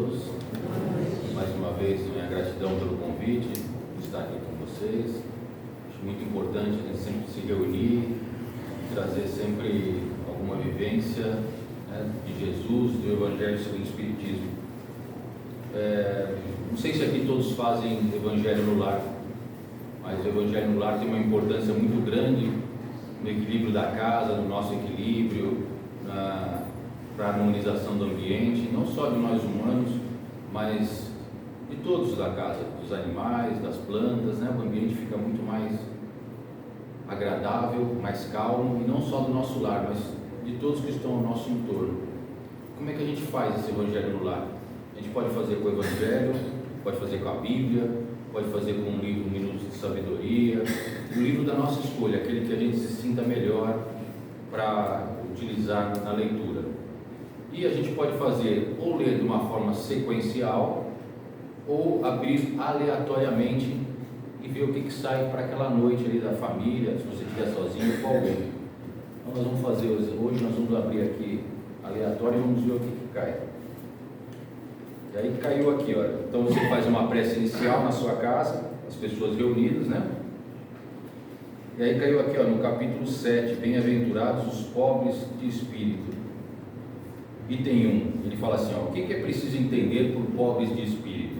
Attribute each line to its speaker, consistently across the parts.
Speaker 1: todos. Mais uma vez, minha gratidão pelo convite de estar aqui com vocês. Acho muito importante a gente sempre se reunir, trazer sempre alguma vivência, né, de Jesus, do Evangelho segundo o Espiritismo. Não sei se aqui todos fazem Evangelho no lar, mas o Evangelho no lar tem uma importância muito grande no equilíbrio da casa, no nosso equilíbrio, para a harmonização do ambiente, não só de nós humanos, mas de todos da casa, dos animais, das plantas, né? O ambiente fica muito mais agradável, mais calmo, e não só do nosso lar, mas de todos que estão ao nosso entorno. Como é que a gente faz esse Evangelho no lar? A gente pode fazer com o Evangelho, pode fazer com a Bíblia, pode fazer com um livro, Minutos de Sabedoria, um livro da nossa escolha, aquele que a gente se sinta melhor para utilizar na leitura. E a gente pode fazer ou ler de uma forma sequencial, ou abrir aleatoriamente e ver o que sai para aquela noite ali da família, se você estiver sozinho ou com alguém. Então nós vamos fazer hoje, nós vamos abrir aqui aleatório e vamos ver o que cai. E aí caiu aqui, olha. Então você faz uma prece inicial na sua casa, as pessoas reunidas, né? E aí caiu aqui, ó, no capítulo 7, bem-aventurados os pobres de espírito. Item 1, ele fala assim, ó, o que é preciso entender por pobres de espírito?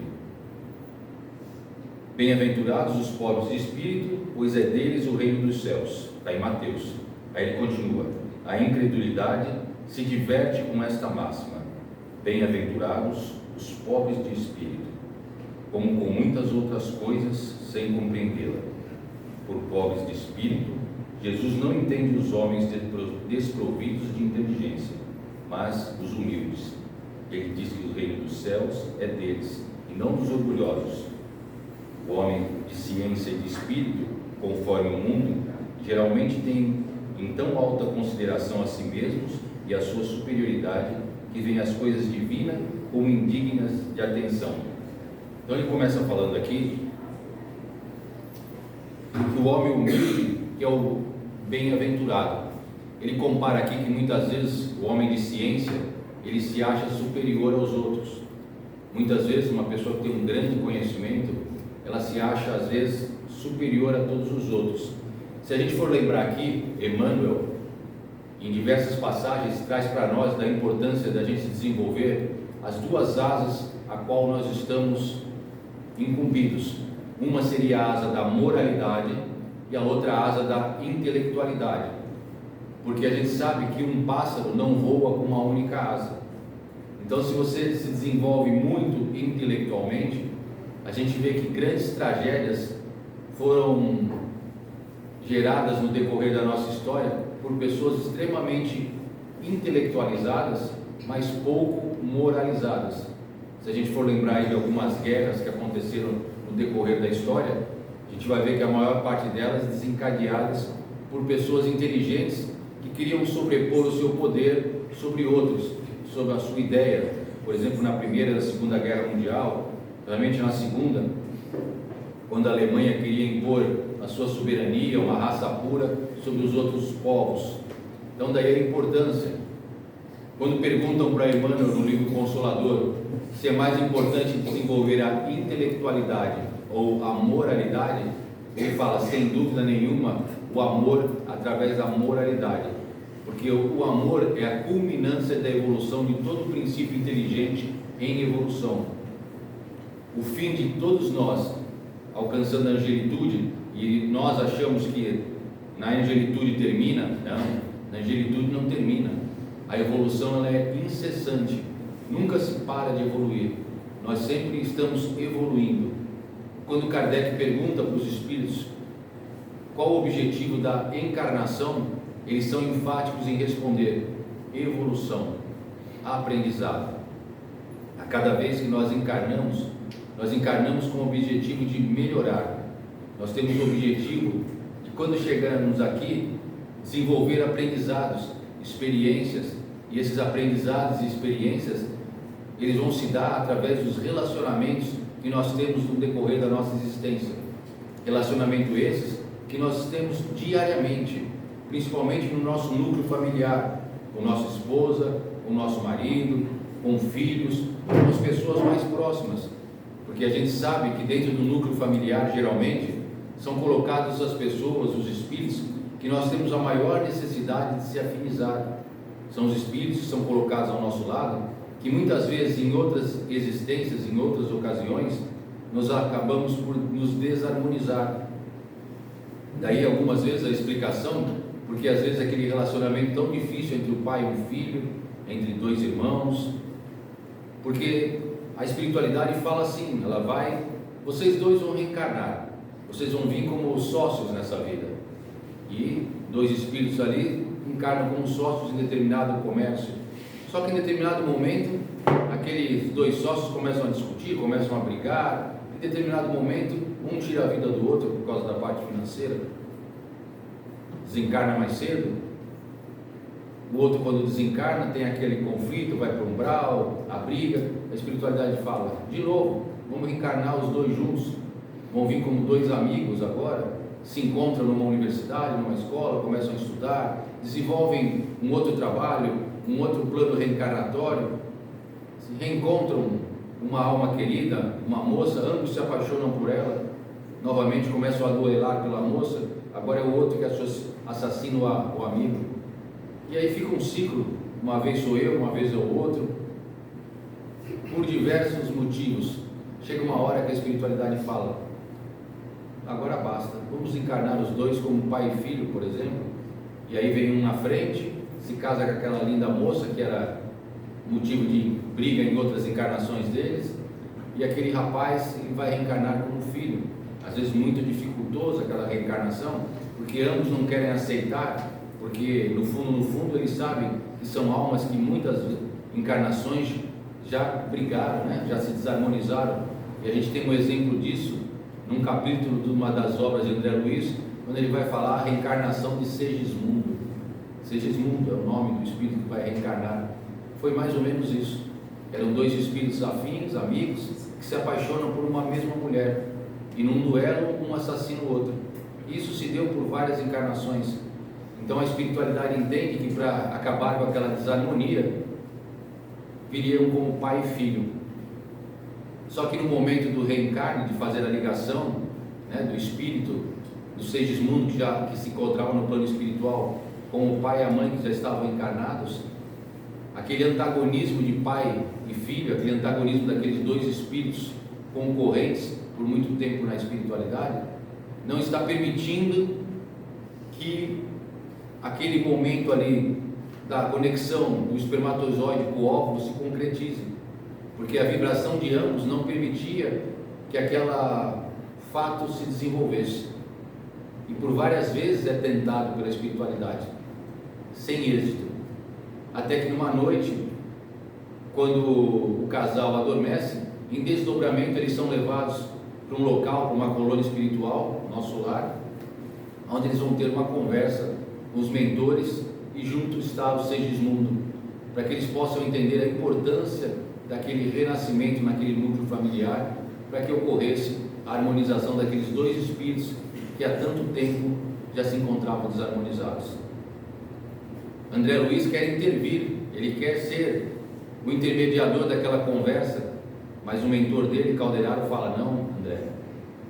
Speaker 1: Bem-aventurados os pobres de espírito, pois é deles o reino dos céus. Está em Mateus. Aí ele continua, a incredulidade se diverte com esta máxima, bem-aventurados os pobres de espírito, como com muitas outras coisas sem compreendê-la. Por pobres de espírito, Jesus não entende os homens desprovidos de inteligência, mas os humildes. Ele diz que o reino dos céus é deles, e não dos orgulhosos. O homem de ciência e de espírito, conforme o mundo, geralmente tem em tão alta consideração a si mesmos e a sua superioridade, que veem as coisas divinas como indignas de atenção. Então ele começa falando aqui que o homem humilde é o bem-aventurado. Ele compara aqui que muitas vezes o homem de ciência, ele se acha superior aos outros. Muitas vezes uma pessoa que tem um grande conhecimento, ela se acha às vezes superior a todos os outros. Se a gente for lembrar aqui, Emmanuel, em diversas passagens, traz para nós da importância da gente desenvolver as duas asas a qual nós estamos incumbidos. Uma seria a asa da moralidade e a outra a asa da intelectualidade. Porque a gente sabe que um pássaro não voa com uma única asa. Então, se você se desenvolve muito intelectualmente, a gente vê que grandes tragédias foram geradas no decorrer da nossa história por pessoas extremamente intelectualizadas, mas pouco moralizadas. Se a gente for lembrar aí de algumas guerras que aconteceram no decorrer da história, a gente vai ver que a maior parte delas desencadeadas por pessoas inteligentes que queriam sobrepor o seu poder sobre outros, sobre a sua ideia. Por exemplo, na Primeira e na Segunda Guerra Mundial, realmente na Segunda, quando a Alemanha queria impor a sua soberania, uma raça pura, sobre os outros povos. Então daí a importância. Quando perguntam para Emmanuel no livro Consolador se é mais importante desenvolver a intelectualidade ou a moralidade, ele fala, sem dúvida nenhuma, o amor através da moralidade, porque o amor é a culminância da evolução de todo princípio inteligente em evolução. O fim de todos nós, alcançando a angelitude, e nós achamos que na angelitude termina, não, na angelitude não termina. A evolução ela é incessante, nunca se para de evoluir, nós sempre estamos evoluindo. Quando Kardec pergunta para os espíritos qual o objetivo da encarnação, eles são enfáticos em responder: evolução, aprendizado. A cada vez que nós encarnamos com o objetivo de melhorar. Nós temos o objetivo de, quando chegarmos aqui, desenvolver aprendizados, experiências, e esses aprendizados e experiências, eles vão se dar através dos relacionamentos que nós temos no decorrer da nossa existência. Relacionamento esses que nós temos diariamente, principalmente no nosso núcleo familiar, com nossa esposa, com nosso marido, com filhos, com as pessoas pessoas mais próximas, porque a gente sabe que dentro do núcleo familiar, geralmente, são colocadas as pessoas, os espíritos, que nós temos a maior necessidade de se afinizar. São os espíritos que são colocados ao nosso lado, que muitas vezes, em outras existências, em outras ocasiões, nós acabamos por nos desarmonizar. Daí algumas vezes a explicação, porque às vezes aquele relacionamento tão difícil entre o pai e um filho, entre dois irmãos, porque a espiritualidade fala assim, ela vai, vocês dois vão reencarnar, vocês vão vir como sócios nessa vida, e dois espíritos ali encarnam como sócios em determinado comércio, só que em determinado momento, aqueles dois sócios começam a discutir, começam a brigar, em determinado momento, um tira a vida do outro por causa da parte financeira, desencarna mais cedo, o outro quando desencarna tem aquele conflito, vai para o umbral, a briga, a espiritualidade fala, de novo, vamos reencarnar os dois juntos, vão vir como dois amigos agora, se encontram numa universidade, numa escola, começam a estudar, desenvolvem um outro trabalho, um outro plano reencarnatório, se reencontram uma alma querida, uma moça, ambos se apaixonam por ela, novamente começam a duelar pela moça, agora é o outro que assassina o amigo, e aí fica um ciclo, uma vez sou eu, uma vez é o outro, por diversos motivos. Chega uma hora que a espiritualidade fala, agora basta, vamos encarnar os dois como pai e filho, por exemplo, e aí vem um na frente, se casa com aquela linda moça que era motivo de briga em outras encarnações deles, e aquele rapaz ele vai reencarnar como filho, às vezes muito dificultoso aquela reencarnação, porque ambos não querem aceitar, porque no fundo eles sabem que são almas que muitas encarnações já brigaram, né? Já se desarmonizaram, e a gente tem um exemplo disso num capítulo de uma das obras de André Luiz, quando ele vai falar a reencarnação de Segismundo. Segismundo é o nome do espírito que vai reencarnar. Foi mais ou menos isso. Eram dois espíritos afins, amigos, que se apaixonam por uma mesma mulher, e num duelo um assassina o outro. Isso se deu por várias encarnações. Então a espiritualidade entende que para acabar com aquela desarmonia, viriam como pai e filho. Só que no momento do reencarne, de fazer a ligação, né, do espírito, do Segismundo que se encontrava no plano espiritual, com o pai e a mãe que já estavam encarnados, aquele antagonismo de pai e filho, aquele antagonismo daqueles dois espíritos concorrentes por muito tempo na espiritualidade, não está permitindo que aquele momento ali da conexão do espermatozoide com o óvulo se concretize, porque a vibração de ambos não permitia que aquele fato se desenvolvesse, e por várias vezes é tentado pela espiritualidade, sem êxito, até que numa noite, quando o casal adormece, em desdobramento eles são levados para um local, para uma colônia espiritual, nosso lar, onde eles vão ter uma conversa com os mentores, e junto está o Segismundo, para que eles possam entender a importância daquele renascimento naquele núcleo familiar, para que ocorresse a harmonização daqueles dois espíritos que há tanto tempo já se encontravam desarmonizados. André Luiz quer intervir, ele quer ser o intermediador daquela conversa, mas o mentor dele, Calderaro, fala: não, André,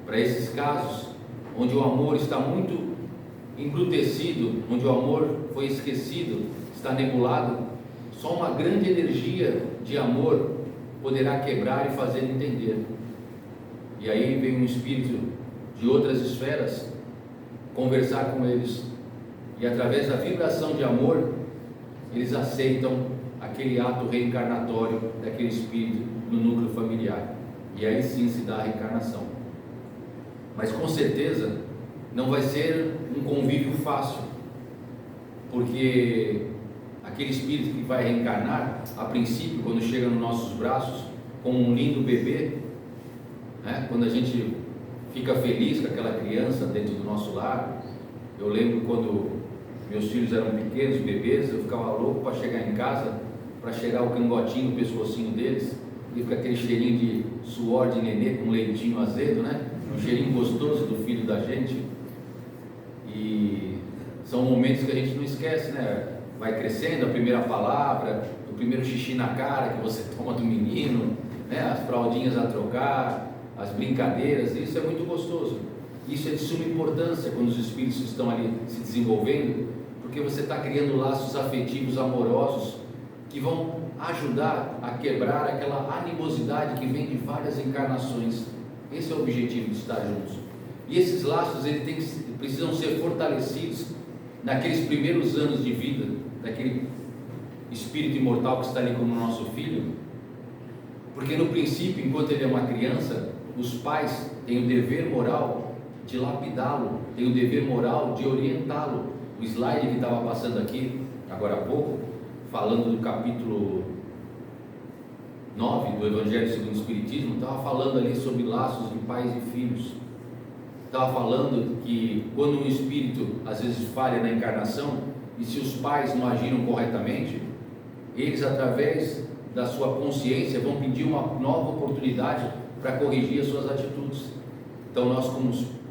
Speaker 1: para esses casos onde o amor está muito embrutecido, onde o amor foi esquecido, está nebulado, só uma grande energia de amor poderá quebrar e fazer entender. E aí vem um espírito de outras esferas conversar com eles, e através da vibração de amor eles aceitam aquele ato reencarnatório daquele espírito no núcleo familiar, e aí sim se dá a reencarnação. Mas com certeza não vai ser um convívio fácil, porque aquele espírito que vai reencarnar, a princípio, quando chega nos nossos braços como um lindo bebê, né? Quando a gente fica feliz com aquela criança dentro do nosso lar, eu lembro quando meus filhos eram pequenos, bebês, eu ficava louco para chegar em casa, para cheirar o cangotinho, o pescocinho deles, e fica aquele cheirinho de suor de nenê com leitinho azedo, né? Um cheirinho gostoso do filho da gente. E são momentos que a gente não esquece, né? Vai crescendo, a primeira palavra, o primeiro xixi na cara que você toma do menino, né? As fraldinhas a trocar, as brincadeiras, isso é muito gostoso. Isso é de suma importância quando os espíritos estão ali se desenvolvendo, porque você está criando laços afetivos amorosos que vão ajudar a quebrar aquela animosidade que vem de várias encarnações. Esse é o objetivo de estar juntos. E esses laços precisam ser fortalecidos naqueles primeiros anos de vida daquele espírito imortal que está ali como nosso filho, porque no princípio, enquanto ele é uma criança, os pais têm o dever moral de lapidá-lo, têm o dever moral de orientá-lo. O slide que estava passando aqui agora há pouco, falando do capítulo 9 do Evangelho segundo o Espiritismo, estava falando ali sobre laços de pais e filhos. Estava falando que quando um espírito às vezes falha na encarnação, e se os pais não agiram corretamente, eles, através da sua consciência, vão pedir uma nova oportunidade para corrigir as suas atitudes. Então nós,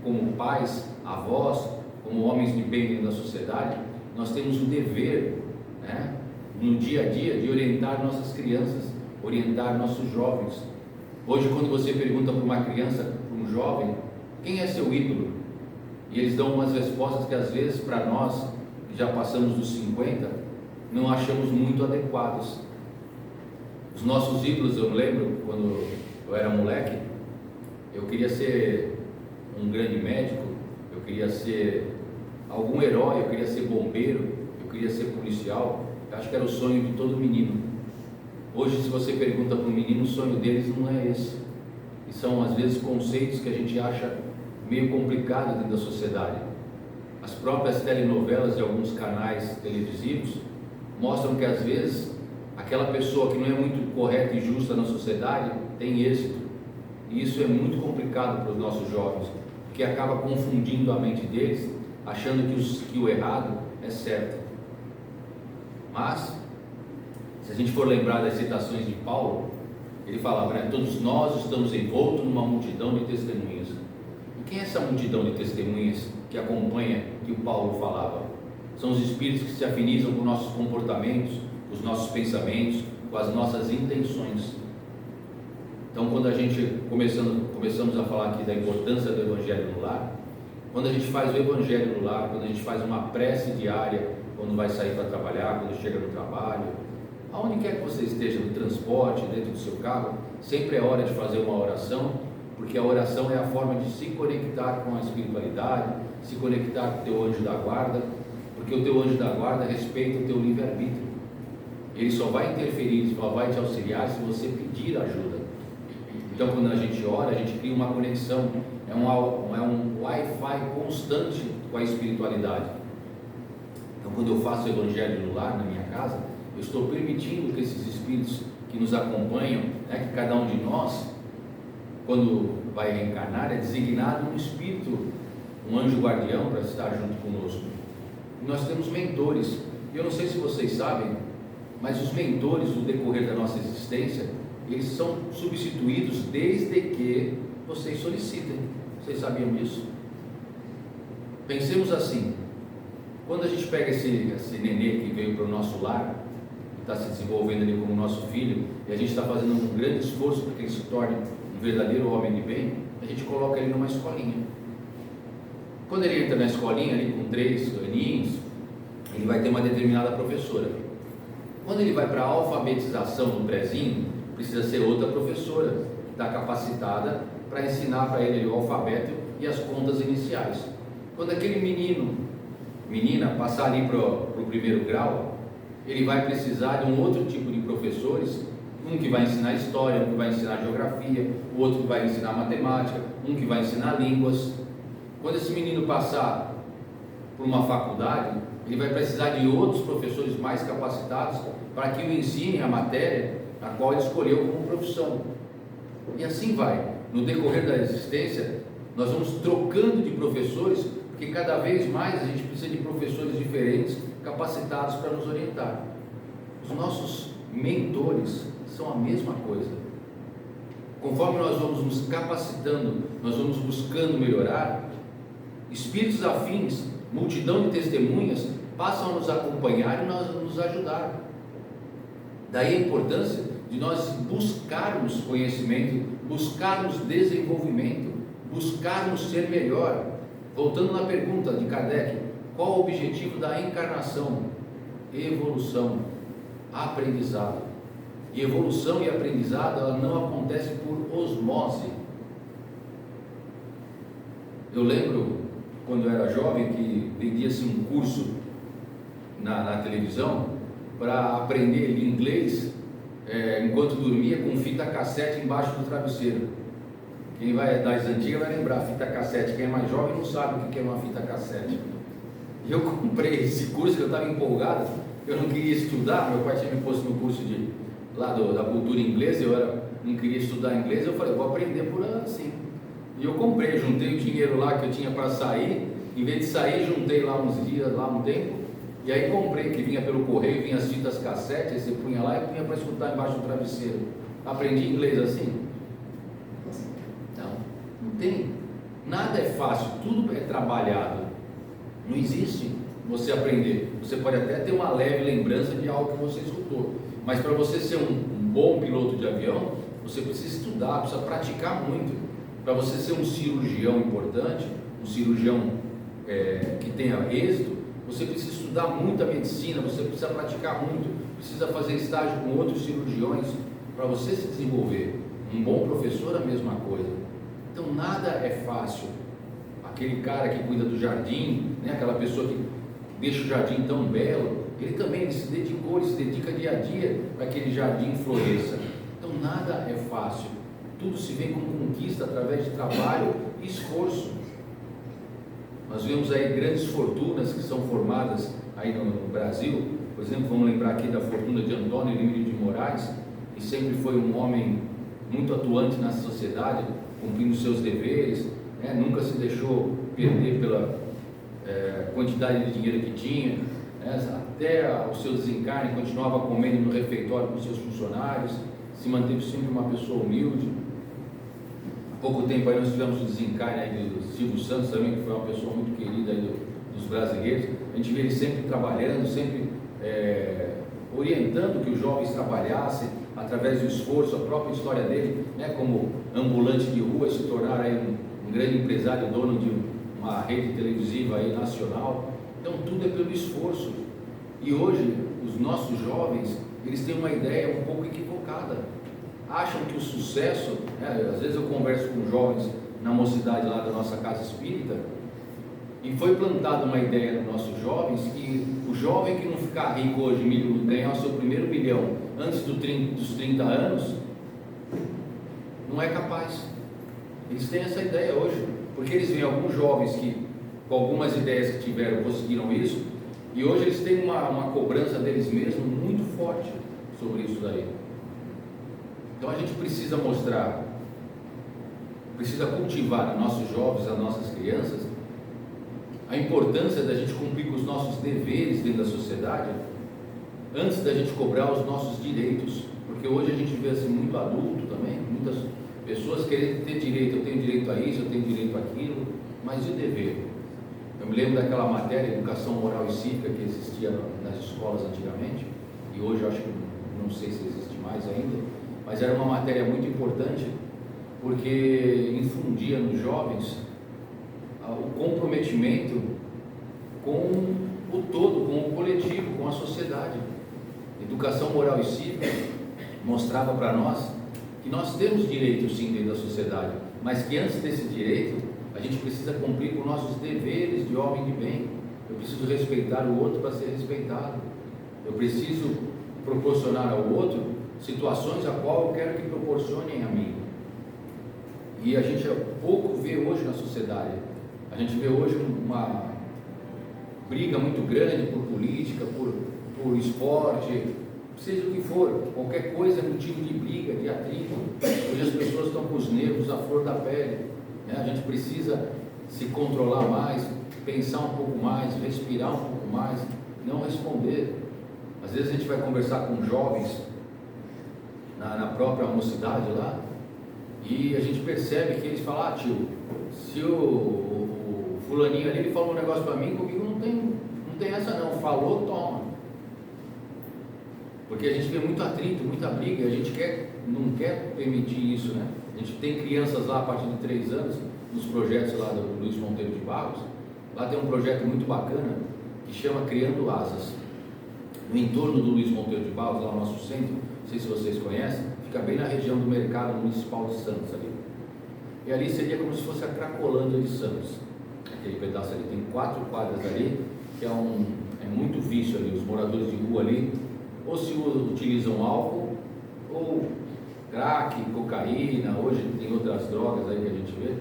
Speaker 1: como pais, avós, como homens de bem dentro da sociedade, nós temos o dever, né, no dia a dia, de orientar nossas crianças, orientar nossos jovens. Hoje, quando você pergunta para uma criança, para um jovem, quem é seu ídolo? E eles dão umas respostas que às vezes para nós, que já passamos dos 50, não achamos muito adequados. Os nossos ídolos, eu lembro, quando eu era moleque, eu queria ser um grande médico, eu queria ser algum herói, eu queria ser bombeiro, eu queria ser policial. Eu acho que era o sonho de todo menino. Hoje, se você pergunta para um menino, o sonho deles não é esse. E são às vezes conceitos que a gente acha meio complicado dentro da sociedade. As próprias telenovelas de alguns canais televisivos mostram que às vezes aquela pessoa que não é muito correta e justa na sociedade tem êxito. E isso é muito complicado para os nossos jovens, porque acaba confundindo a mente deles, achando que o errado é certo. Mas, se a gente for lembrar das citações de Paulo, ele falava, né, todos nós estamos envoltos numa multidão de testemunhas. E quem é essa multidão de testemunhas que acompanha que o Paulo falava? São os espíritos que se afinizam com nossos comportamentos, com os nossos pensamentos, com as nossas intenções. Então, quando a gente começamos a falar aqui da importância do Evangelho no lar, quando a gente faz o Evangelho no lar, quando a gente faz uma prece diária, quando vai sair para trabalhar, quando chega no trabalho, aonde quer que você esteja, no transporte, dentro do seu carro, sempre é hora de fazer uma oração, porque a oração é a forma de se conectar com a espiritualidade, se conectar com o teu anjo da guarda, porque o teu anjo da guarda respeita o teu livre-arbítrio. Ele só vai interferir, só vai te auxiliar se você pedir ajuda. Então, quando a gente ora, a gente cria uma conexão, é um Wi-Fi constante com a espiritualidade. Então, quando eu faço o Evangelho no lar, na minha casa, eu estou permitindo que esses espíritos que nos acompanham, né, que cada um de nós, quando vai reencarnar, é designado um espírito, um anjo guardião para estar junto conosco. E nós temos mentores. Eu não sei se vocês sabem, mas os mentores, no decorrer da nossa existência, eles são substituídos desde que vocês solicitem. Vocês sabiam disso? Pensemos assim, quando a gente pega esse nenê que veio para o nosso lar, que está se desenvolvendo ali como nosso filho, e a gente está fazendo um grande esforço para que ele se torne um verdadeiro homem de bem, a gente coloca ele numa escolinha. Quando ele entra na escolinha ali com 3 aninhos, ele vai ter uma determinada professora. Quando ele vai para a alfabetização no prézinho, precisa ser outra professora, que está capacitada para ensinar para ele o alfabeto e as contas iniciais. Quando aquele menina passar ali para o primeiro grau, ele vai precisar de um outro tipo de professores, um que vai ensinar história, um que vai ensinar geografia, o outro que vai ensinar matemática, um que vai ensinar línguas. Quando esse menino passar por uma faculdade, ele vai precisar de outros professores mais capacitados para que o ensinem a matéria a qual ele escolheu como profissão. E assim vai. No decorrer da existência, nós vamos trocando de professores, porque cada vez mais a gente precisa de professores diferentes, capacitados para nos orientar. Os nossos mentores são a mesma coisa. Conforme nós vamos nos capacitando, nós vamos buscando melhorar, espíritos afins, multidão de testemunhas, passam a nos acompanhar e nos ajudar. Daí a importância de nós buscarmos conhecimento, buscarmos desenvolvimento, buscarmos ser melhor. Voltando na pergunta de Kardec, qual o objetivo da encarnação? Evolução, aprendizado. E evolução e aprendizado, ela não acontece por osmose. Eu lembro, quando eu era jovem, que vendia-se um curso na televisão para aprender inglês enquanto dormia, com fita cassete embaixo do travesseiro. Quem vai das antigas vai lembrar, fita cassete. Quem é mais jovem não sabe o que é uma fita cassete. E eu comprei esse curso, que eu estava empolgado, eu não queria estudar, meu pai tinha me posto no curso da cultura inglesa, não queria estudar inglês, eu falei, vou aprender por assim. E eu comprei, juntei o dinheiro lá que eu tinha para sair, em vez de sair, juntei lá uns dias, lá um tempo, e aí comprei, que vinha pelo correio, vinha as fitas cassete, aí você punha lá e punha para escutar embaixo do travesseiro. Aprendi inglês assim? Não tem. Nada é fácil, tudo é trabalhado. Não existe você aprender. Você pode até ter uma leve lembrança de algo que você escutou, mas para você ser um bom piloto de avião, você precisa estudar, precisa praticar muito. Para você ser um cirurgião importante, um cirurgião que tenha êxito, você precisa estudar muito a medicina, você precisa praticar muito, precisa fazer estágio com outros cirurgiões para você se desenvolver. Um bom professor, a mesma coisa. Então nada é fácil. Aquele cara que cuida do jardim, né, aquela pessoa que deixa o jardim tão belo, ele se dedicou, ele se dedica dia a dia para que aquele jardim floresça. Então nada é fácil. Tudo se vem com conquista através de trabalho e esforço. Nós vemos aí grandes fortunas que são formadas aí no Brasil. Por exemplo, vamos lembrar aqui da fortuna de Antônio Emílio de Moraes, que sempre foi um homem muito atuante na sociedade, cumprindo seus deveres, né? Nunca se deixou perder pela quantidade de dinheiro que tinha, né? Até o seu desencarne continuava comendo no refeitório com seus funcionários, se manteve sempre uma pessoa humilde. Há pouco tempo aí nós tivemos o desencarne aí do Silvio Santos também, que foi uma pessoa muito querida aí dos brasileiros. A gente vê ele sempre trabalhando, sempre orientando que os jovens trabalhassem através do esforço. A própria história dele, né, como ambulante de rua, se tornar aí um grande empresário, dono de uma rede televisiva aí nacional. Então tudo é pelo esforço. E hoje os nossos jovens, eles têm uma ideia um pouco equivocada. Acham que o sucesso, às vezes eu converso com jovens na mocidade lá da nossa casa espírita, e foi plantada uma ideia nos nossos jovens que o jovem que não ficar rico hoje, ganhar o seu primeiro milhão antes dos 30 anos, não é capaz. Eles têm essa ideia hoje, porque eles veem alguns jovens que, com algumas ideias que tiveram, conseguiram isso, e hoje eles têm uma cobrança deles mesmos muito forte sobre isso daí. Então a gente precisa mostrar, precisa cultivar nos nossos jovens, nas nossas crianças, a importância da gente cumprir com os nossos deveres dentro da sociedade, antes da gente cobrar os nossos direitos, porque hoje a gente vê assim muito adulto também, muitas pessoas querendo ter direito, eu tenho direito a isso, eu tenho direito àquilo, mas e o dever? Eu me lembro daquela matéria, Educação Moral e Cívica, que existia nas escolas antigamente, e hoje eu acho que não sei se existe mais ainda, mas era uma matéria muito importante, porque infundia nos jovens o comprometimento com o todo, com o coletivo, com a sociedade. Educação Moral e Cívica mostrava para nós que nós temos direitos sim dentro da sociedade, mas que antes desse direito, a gente precisa cumprir com nossos deveres de homem de bem. Eu preciso respeitar o outro para ser respeitado. Eu preciso proporcionar ao outro situações a qual eu quero que proporcionem a mim. E a gente pouco vê hoje na sociedade. A gente vê hoje uma briga muito grande por política, por esporte, seja o que for, qualquer coisa é motivo de briga, de atrito. Hoje as pessoas estão com os nervos à flor da pele, né? A gente precisa se controlar mais, pensar um pouco mais, respirar um pouco mais, não responder. Às vezes a gente vai conversar com jovens na própria mocidade lá, e a gente percebe que eles falam: tio, se o fulaninho ali ele falou um negócio para mim, comigo não tem essa não, falou, toma. Porque a gente vê muito atrito, muita briga, e a gente não quer permitir isso, né? A gente tem crianças lá a partir de 3 anos, nos projetos lá do Luiz Monteiro de Barros. Lá tem um projeto muito bacana que chama Criando Asas. No entorno do Luiz Monteiro de Barros, lá no nosso centro, não sei se vocês conhecem, fica bem na região do Mercado Municipal de Santos ali. E ali seria como se fosse a Cracolândia de Santos. Aquele pedaço ali, tem 4 quadras ali, que é muito vício ali. Os moradores de rua ali, ou se utilizam álcool, ou crack, cocaína, hoje tem outras drogas aí que a gente vê.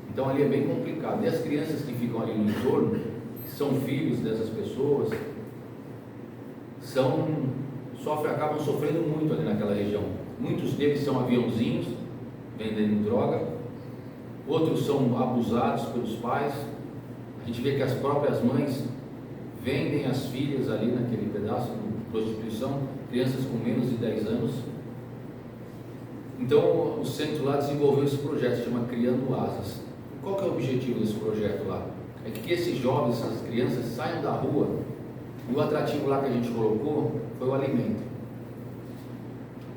Speaker 1: Então ali é bem complicado. E as crianças que ficam ali no entorno, que são filhos dessas pessoas, acabam sofrendo muito ali naquela região. Muitos deles são aviãozinhos, vendendo droga, outros são abusados pelos pais. A gente vê que as próprias mães vendem as filhas ali naquele pedaço de prostituição, crianças com menos de 10 anos. Então o centro lá desenvolveu esse projeto, chama Criando Asas. Qual que é o objetivo desse projeto lá? É que esses jovens, essas crianças saiam da rua, e o atrativo lá que a gente colocou foi o alimento.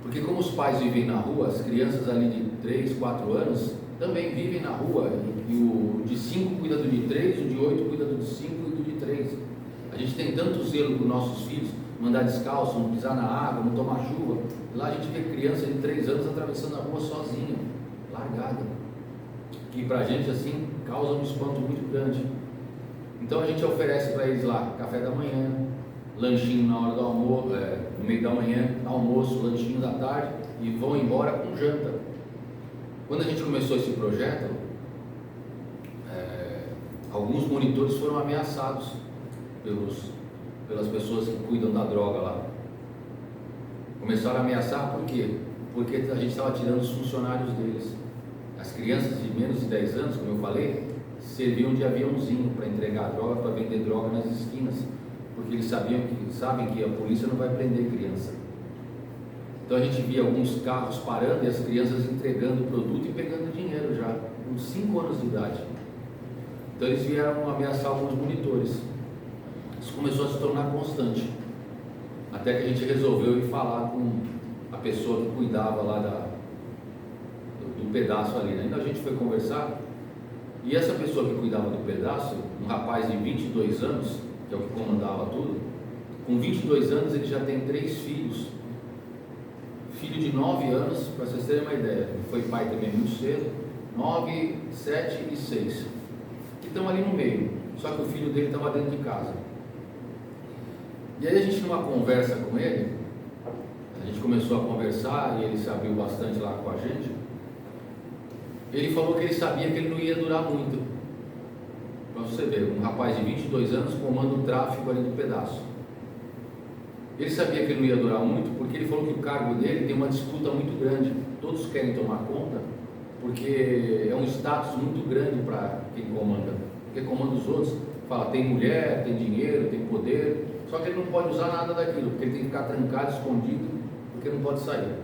Speaker 1: Porque como os pais vivem na rua, as crianças ali de 3, 4 anos também vivem na rua, e o de 5 cuida do de 3, o de 8 cuida do de 5 e do de 3. A gente tem tanto zelo para os nossos filhos, mandar descalço, não pisar na água, não tomar chuva. Lá a gente vê criança de 3 anos atravessando a rua sozinha, largada, que pra gente assim causa um espanto muito grande. Então a gente oferece para eles lá café da manhã, lanchinho na hora do almoço, no meio da manhã, almoço, lanchinho da tarde, e vão embora com janta. Quando a gente começou esse projeto, alguns monitores foram ameaçados pelas pessoas que cuidam da droga lá. Começaram a ameaçar por quê? Porque a gente estava tirando os funcionários deles. As crianças de menos de 10 anos, como eu falei, serviam de aviãozinho para entregar droga, para vender droga nas esquinas, porque eles sabem que a polícia não vai prender criança. Então a gente via alguns carros parando e as crianças entregando o produto e pegando dinheiro já, com 5 anos de idade. Então eles vieram ameaçar alguns monitores. Isso começou a se tornar constante, até que a gente resolveu ir falar com a pessoa que cuidava lá do pedaço ali, né? Então a gente foi conversar, e essa pessoa que cuidava do pedaço, um rapaz de 22 anos, que é o que comandava tudo, com 22 anos ele já tem 3 filhos. Filho de 9 anos, para vocês terem uma ideia, ele foi pai também muito cedo, 9, 7 e 6, que estão ali no meio, só que o filho dele estava dentro de casa. E aí a gente, numa conversa com ele, a gente começou a conversar e ele se abriu bastante lá com a gente. Ele falou que ele sabia que ele não ia durar muito. Para você ver, um rapaz de 22 anos comanda o tráfico ali do pedaço. Ele sabia que ele não ia durar muito, porque ele falou que o cargo dele tem uma disputa muito grande. Todos querem tomar conta, porque é um status muito grande para quem comanda. Porque comanda os outros, fala, tem mulher, tem dinheiro, tem poder, só que ele não pode usar nada daquilo, porque ele tem que ficar trancado, escondido, porque não pode sair.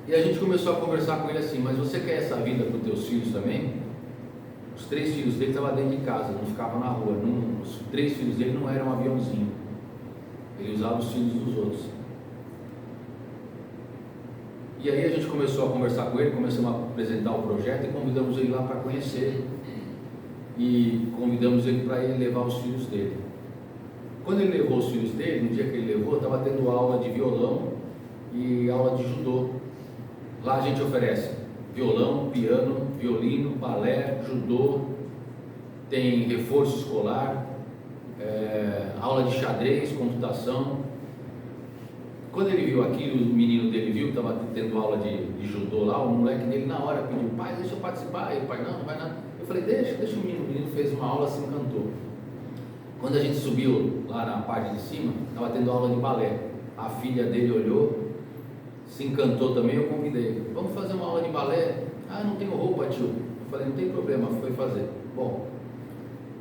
Speaker 1: E a gente começou a conversar com ele assim, mas você quer essa vida para os teus filhos também? Os 3 filhos dele estavam dentro de casa, não ficavam na rua. Os 3 filhos dele não eram um aviãozinho, ele usava os filhos dos outros. E aí a gente começou a conversar com ele, começamos a apresentar o projeto e convidamos ele lá para conhecer. E convidamos ele para ele levar os filhos dele. Quando ele levou os filhos dele, no dia que ele levou, estava tendo aula de violão e aula de judô. Lá a gente oferece violão, piano, violino, balé, judô, tem reforço escolar, aula de xadrez, computação. Quando ele viu aquilo, o menino dele viu que estava tendo aula de judô lá, o moleque dele na hora pediu, pai, deixa eu participar. E o pai, não vai nada. Eu falei, deixa o menino fez uma aula, se encantou. Quando a gente subiu lá na parte de cima, estava tendo aula de balé. A filha dele olhou, se encantou também, eu convidei. Vamos fazer uma aula de balé? Ah, não tenho roupa, tio. Eu falei, não tem problema, foi fazer. Bom,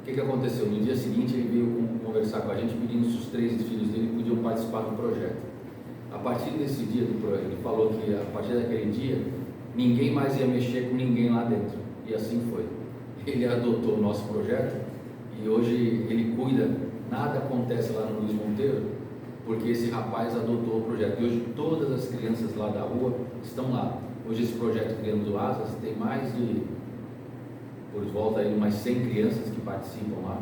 Speaker 1: o que aconteceu? No dia seguinte ele veio conversar com a gente, pedindo se os 3 filhos dele podiam participar do projeto. A partir desse dia do projeto, ele falou que a partir daquele dia, ninguém mais ia mexer com ninguém lá dentro. E assim foi. Ele adotou o nosso projeto e hoje ele cuida, nada acontece lá no Luiz Monteiro, porque esse rapaz adotou o projeto. E hoje todas as crianças lá da rua estão lá. Hoje esse projeto Criando Asas tem mais de, por volta aí, umas 100 crianças que participam lá.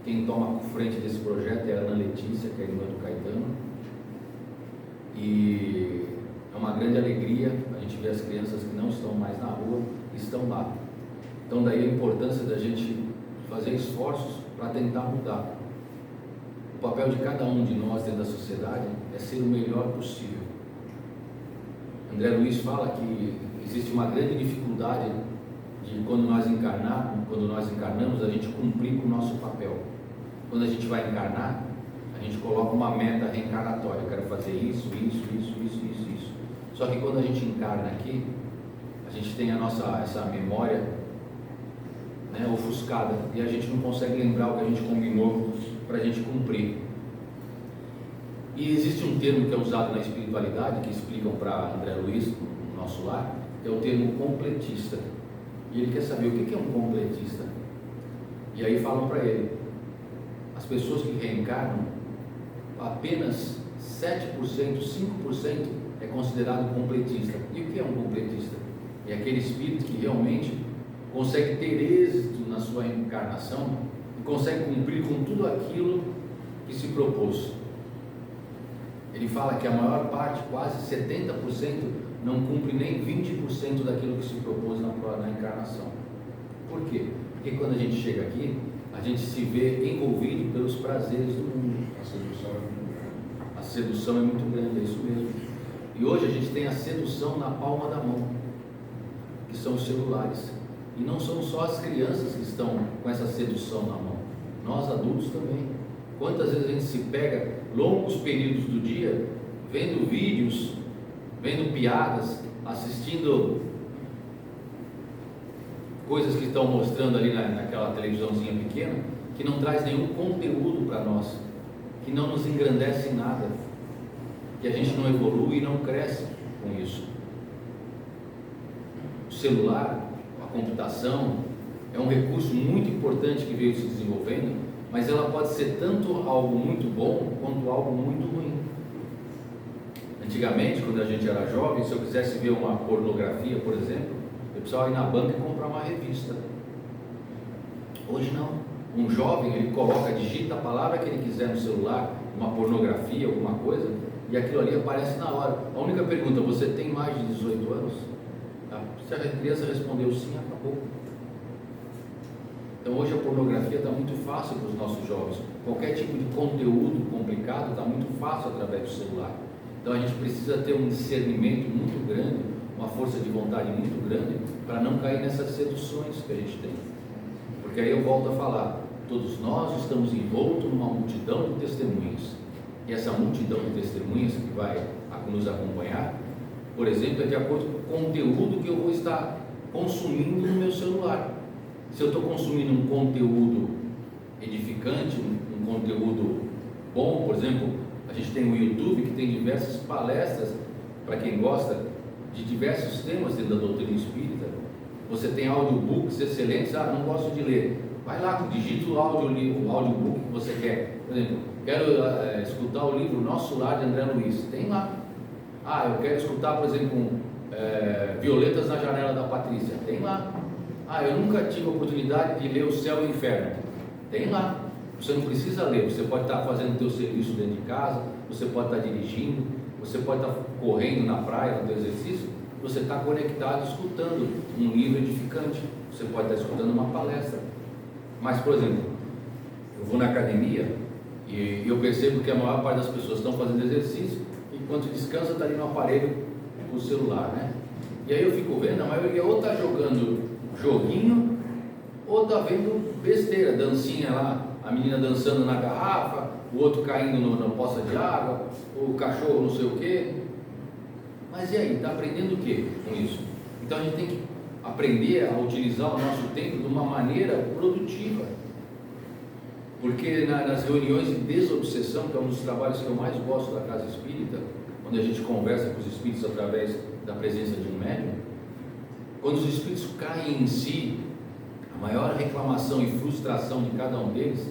Speaker 1: Quem toma frente desse projeto é a Ana Letícia, que é a irmã do Caetano. E é uma grande alegria a gente ver as crianças que não estão mais na rua, estão lá. Então daí a importância da gente fazer esforços para tentar mudar. O papel de cada um de nós dentro da sociedade é ser o melhor possível. André Luiz fala que existe uma grande dificuldade de quando nós encarnamos, a gente cumprir com o nosso papel. Quando a gente vai encarnar, a gente coloca uma meta reencarnatória: eu quero fazer isso. Só que quando a gente encarna aqui, a gente tem essa memória, né, ofuscada, e a gente não consegue lembrar o que a gente combinou para a gente cumprir. E existe um termo que é usado na espiritualidade, que explicam para André Luiz, no nosso lar, que é o termo completista. E ele quer saber o que é um completista. E aí falam para ele: as pessoas que reencarnam, apenas 7%, 5% é considerado completista. E o que é um completista? É aquele espírito que realmente consegue ter êxito na sua encarnação e consegue cumprir com tudo aquilo que se propôs. Ele fala que a maior parte, quase 70%, não cumpre nem 20% daquilo que se propôs na encarnação. Por quê? Porque quando a gente chega aqui, a gente se vê envolvido pelos prazeres do mundo. A sedução é muito grande, é isso mesmo. E hoje a gente tem a sedução na palma da mão, que são os celulares. E não são só as crianças que estão com essa sedução na mão, nós adultos também. Quantas vezes a gente se pega longos períodos do dia vendo vídeos, vendo piadas, assistindo coisas que estão mostrando ali naquela televisãozinha pequena, que não traz nenhum conteúdo para nós, que não nos engrandece em nada, que a gente não evolui e não cresce com isso. O celular, a computação, é um recurso muito importante que veio se desenvolvendo, mas ela pode ser tanto algo muito bom quanto algo muito ruim. Antigamente, quando a gente era jovem, se eu quisesse ver uma pornografia, por exemplo, eu precisava ir na banca e comprar uma revista. Hoje não. Um jovem, ele digita a palavra que ele quiser no celular, uma pornografia, alguma coisa, e aquilo ali aparece na hora. A única pergunta: você tem mais de 18 anos? Se a criança respondeu sim, acabou. Então hoje a pornografia está muito fácil para os nossos jovens. Qualquer tipo de conteúdo complicado está muito fácil através do celular. Então a gente precisa ter um discernimento muito grande, uma força de vontade muito grande, para não cair nessas seduções que a gente tem. Porque aí eu volto a falar: todos nós estamos envoltos numa multidão de testemunhas. E essa multidão de testemunhas que vai nos acompanhar, por exemplo, é de acordo com o conteúdo que eu vou estar consumindo no meu celular. Se eu estou consumindo um conteúdo edificante, um conteúdo bom, por exemplo, a gente tem o YouTube, que tem diversas palestras para quem gosta de diversos temas dentro da doutrina espírita. Você tem audiobooks excelentes. Não gosto de ler, vai lá, digita o audiobook que você quer. Por exemplo, quero escutar o livro Nosso Lar, de André Luiz, tem lá. Eu quero escutar, por exemplo, Violetas na Janela da Patrícia, tem lá. Eu nunca tive a oportunidade de ler O Céu e o Inferno, tem lá. Você não precisa ler, você pode estar fazendo o teu serviço dentro de casa, você pode estar dirigindo, você pode estar correndo na praia, no teu exercício, você está conectado, escutando um livro edificante, você pode estar escutando uma palestra. Mas, por exemplo, eu vou na academia e eu percebo que a maior parte das pessoas estão fazendo exercício, enquanto descansa está ali no aparelho com o celular, né? E aí eu fico vendo, a maioria ou está jogando joguinho, ou está vendo besteira, dancinha lá, a menina dançando na garrafa, o outro caindo na poça de água, o cachorro não sei o quê. Mas e aí, está aprendendo o que com isso? Então a gente tem que aprender a utilizar o nosso tempo de uma maneira produtiva, porque nas reuniões de desobsessão, que é um dos trabalhos que eu mais gosto da Casa Espírita, onde a gente conversa com os espíritos através da presença de um médium, quando os espíritos caem em si, a maior reclamação e frustração de cada um deles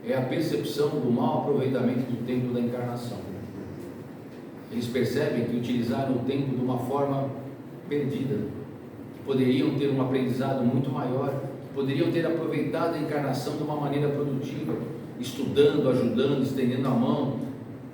Speaker 1: é a percepção do mau aproveitamento do tempo da encarnação. Eles percebem que utilizaram o tempo de uma forma perdida, que poderiam ter um aprendizado muito maior, que poderiam ter aproveitado a encarnação de uma maneira produtiva, estudando, ajudando, estendendo a mão.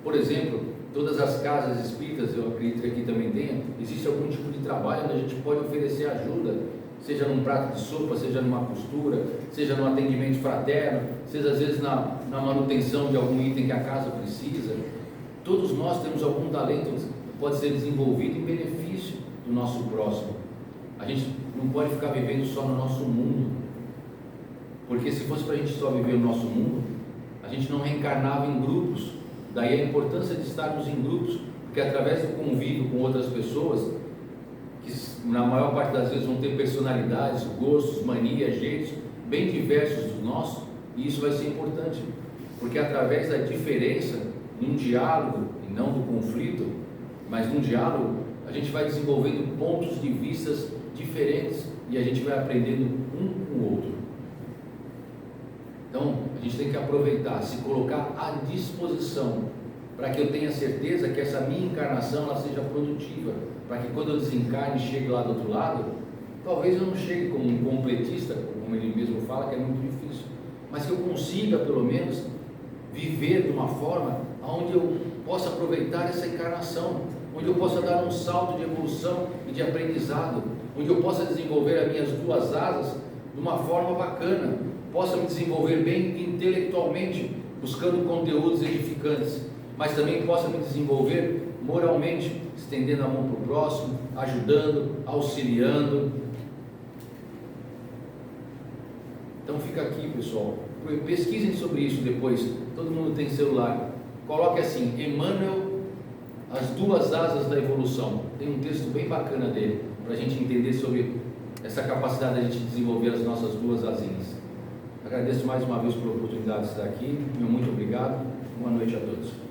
Speaker 1: Por exemplo, todas as casas espíritas, eu acredito que aqui também tenha, existe algum tipo de trabalho onde a gente pode oferecer ajuda, seja num prato de sopa, seja numa costura, seja no atendimento fraterno, seja às vezes na manutenção de algum item que a casa precisa. Todos nós temos algum talento que pode ser desenvolvido em benefício do nosso próximo. A gente não pode ficar vivendo só no nosso mundo, porque se fosse para a gente só viver no nosso mundo, a gente não reencarnava em grupos. Daí a importância de estarmos em grupos, porque através do convívio com outras pessoas, que na maior parte das vezes vão ter personalidades, gostos, manias, jeitos bem diversos do nosso, e isso vai ser importante, porque através da diferença, num diálogo, e não do conflito, mas num diálogo, a gente vai desenvolvendo pontos de vistas diferentes e a gente vai aprendendo um com o outro. Então, a gente tem que aproveitar, se colocar à disposição, para que eu tenha certeza que essa minha encarnação ela seja produtiva, para que quando eu desencarne e chegue lá do outro lado, talvez eu não chegue como um completista, como ele mesmo fala, que é muito difícil, mas que eu consiga pelo menos viver de uma forma onde eu possa aproveitar essa encarnação, onde eu possa dar um salto de evolução e de aprendizado, onde eu possa desenvolver as minhas duas asas de uma forma bacana, possa me desenvolver bem intelectualmente, buscando conteúdos edificantes, mas também possa me desenvolver moralmente, estendendo a mão para o próximo, ajudando, auxiliando. Então fica aqui, pessoal, pesquisem sobre isso depois, todo mundo tem celular, coloque assim, Emmanuel, as duas asas da evolução, tem um texto bem bacana dele, para a gente entender sobre essa capacidade de a gente desenvolver as nossas duas asinhas. Agradeço mais uma vez pela oportunidade de estar aqui, meu muito obrigado, boa noite a todos.